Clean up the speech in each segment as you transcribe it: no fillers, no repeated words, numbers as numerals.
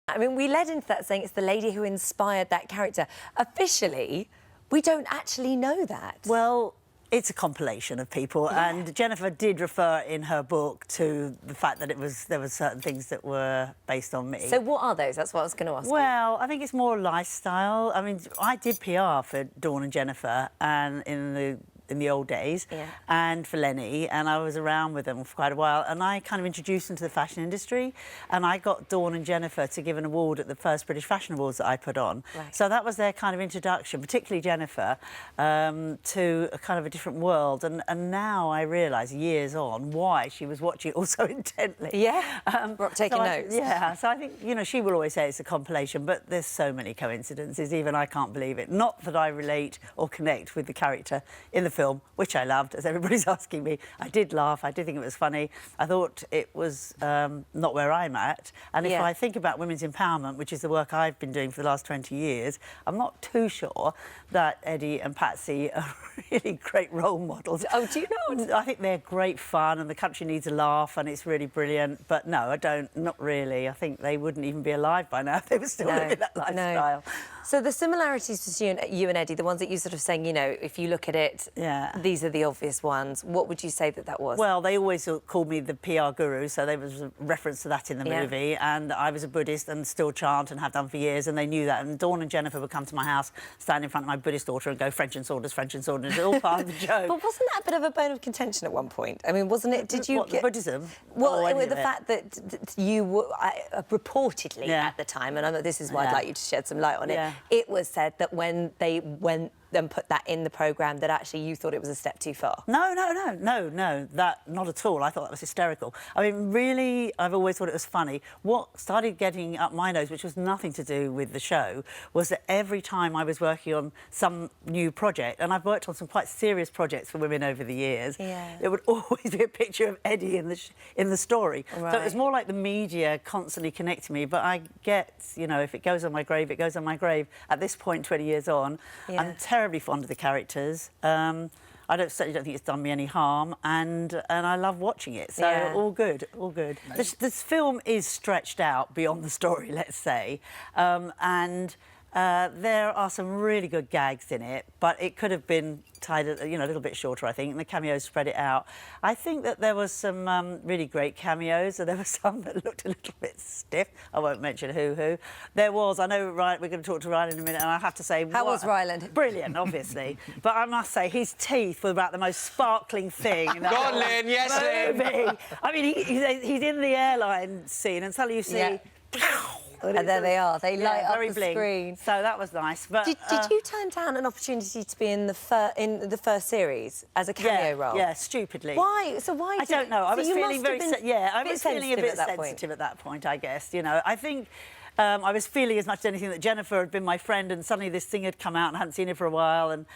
I mean, we led into that saying it's the lady who inspired that character. Officially, we don't actually know that. Well, it's a compilation of people, Yeah. and Jennifer did refer in her book to the fact that there were certain things that were based on me. So what are those? That's what I was going to ask. Well, I think it's more lifestyle. I mean, I did PR for Dawn and Jennifer, and in the old days, and for Lenny, and I was around with them for quite a while, and I kind of introduced them to the fashion industry, and I got Dawn and Jennifer to give an award at the first British Fashion Awards that I put on. Right. So that was their kind of introduction, particularly Jennifer, to a kind of a different world, and now I realise, years on, why she was watching it all so intently. Yeah, taking notes. Yeah, so I think, you know, she will always say it's a compilation, but there's so many coincidences, even I can't believe it. Not that I relate or connect with the character in the film, which I loved, as everybody's asking me. I did laugh, I did think it was funny. I thought it was not where I'm at. And if I think about women's empowerment, which is the work I've been doing for the last 20 years, I'm not too sure that Eddy and Patsy are really great role models. Oh, do you know? I think they're great fun, and the country needs a laugh, and it's really brilliant. But no, I don't, not really. I think they wouldn't even be alive by now if they were still living that lifestyle. No. So the similarities between you and Eddy, the ones that you sort of saying, you know, if you look at it, these are the obvious ones. What would you say that was? Well, they always called me the PR guru, so there was a reference to that in the movie. And I was a Buddhist and still chant and have done for years, and they knew that. And Dawn and Jennifer would come to my house, stand in front of my Buddhist altar and go, French and Saunders, French and Saunders. It's all part of the joke. But wasn't that a bit of a bone of contention at one point? I mean, wasn't it? Did you get Buddhism? Well, the fact that you were reportedly at the time, and I know this is why I'd like you to shed some light on it. It was said that when they went and put that in the programme, that actually you thought it was a step too far. No, that not at all. I thought that was hysterical. I mean, really, I've always thought it was funny. What started getting up my nose, which was nothing to do with the show, was that every time I was working on some new project, and I've worked on some quite serious projects for women over the years, there would always be a picture of Eddy in the story. Right. So it was more like the media constantly connecting me. But I get, you know, if it goes on my grave, it goes on my grave. At this point, 20 years on, I'm terribly fond of the characters. I certainly don't think it's done me any harm, and I love watching it. So all good, all good. This film is stretched out beyond the story, let's say, and there are some really good gags in it, but it could have been tied, you know, a little bit shorter, I think, and the cameos spread it out. I think that there was some really great cameos, and there were some that looked a little bit stiff. I won't mention who. There was, I know, we're going to talk to Ryan in a minute, and I have to say... How was Ryland? Brilliant, obviously. But I must say, his teeth were about the most sparkling thing in that Go on, Lynne, yes, movie. I mean, he's in the airline scene, and suddenly you see... And there they are. They light up the bling. screen. So that was nice. But did you turn down an opportunity to be in the first series as a cameo role? Yeah, stupidly. Why? So why? I don't know. I was feeling very I was feeling a bit sensitive at that point. I guess, you know. I think. I was feeling as much as anything that Jennifer had been my friend, and suddenly this thing had come out and I hadn't seen it for a while, and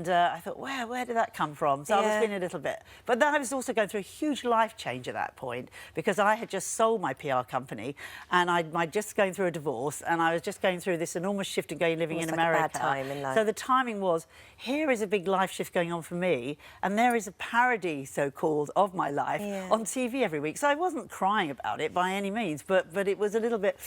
I thought, where did that come from? So I was feeling a little bit. But then I was also going through a huge life change at that point, because I had just sold my PR company, and I'd just going through a divorce, and I was just going through this enormous shift and living in America. Like a bad time in life. So the timing was, here is a big life shift going on for me, and there is a parody, so-called, of my life on TV every week. So I wasn't crying about it by any means, but it was a little bit...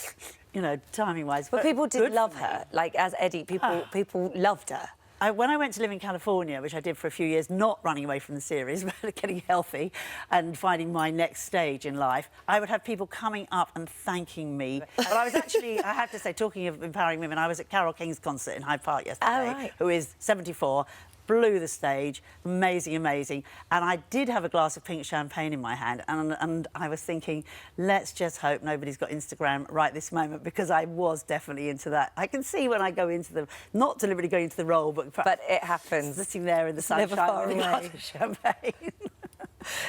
you know, timing-wise. But people did love her. Like, as Eddy, people loved her. When I went to live in California, which I did for a few years, not running away from the series, but getting healthy and finding my next stage in life, I would have people coming up and thanking me. But I was actually, I have to say, talking of empowering women, I was at Carole King's concert in Hyde Park yesterday, who is 74, blew the stage, amazing. And I did have a glass of pink champagne in my hand, and I was thinking, let's just hope nobody's got Instagram right this moment, because I was definitely into that. I can see when I go into not deliberately going into the role, but it happens. Sitting there in the sunshine with a glass of champagne.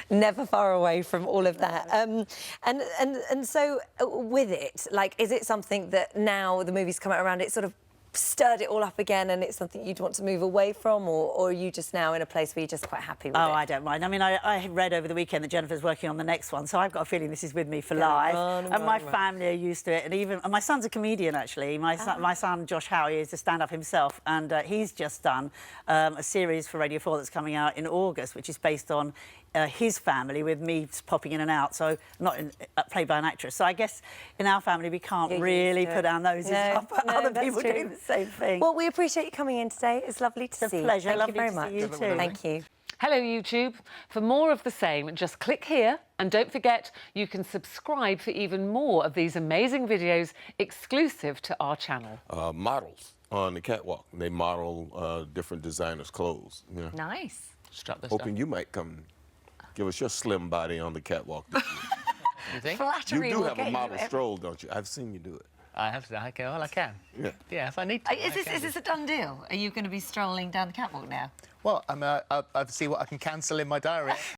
Never far away from all of that. And so with it, like, is it something that now the movie's come out around, it sort of stirred it all up again, and it's something you'd want to move away from, or are you just now in a place where you're just quite happy with it? Oh, I don't mind. I mean, I read over the weekend that Jennifer's working on the next one, so I've got a feeling this is with me for life. And my family are used to it, and my son's a comedian, actually. My son, Josh Howie, is a stand-up himself, and he's just done a series for Radio 4 that's coming out in August, which is based on his family with me popping in and out, so not played by an actress. So I guess in our family we can't really put our noses up at other people doing the same thing. Well, we appreciate you coming in today. It's lovely to see you. Pleasure. Thank Lovely you very to much. see you too. Thank you. Hello, YouTube. For more of the same, just click here, and don't forget you can subscribe for even more of these amazing videos exclusive to our channel. Models on the catwalk. They model different designers' clothes. Yeah. Nice. Strap this Hoping you might come give us your slim body on the catwalk this year. You think? Flattery You do will have get a you model every- stroll, don't you? I've seen you do it. I have to. Okay, well, I can. Yeah. Yeah, if I need to. Is this a done deal? Are you going to be strolling down the catwalk now? Well, I'll see what I can cancel in my diary.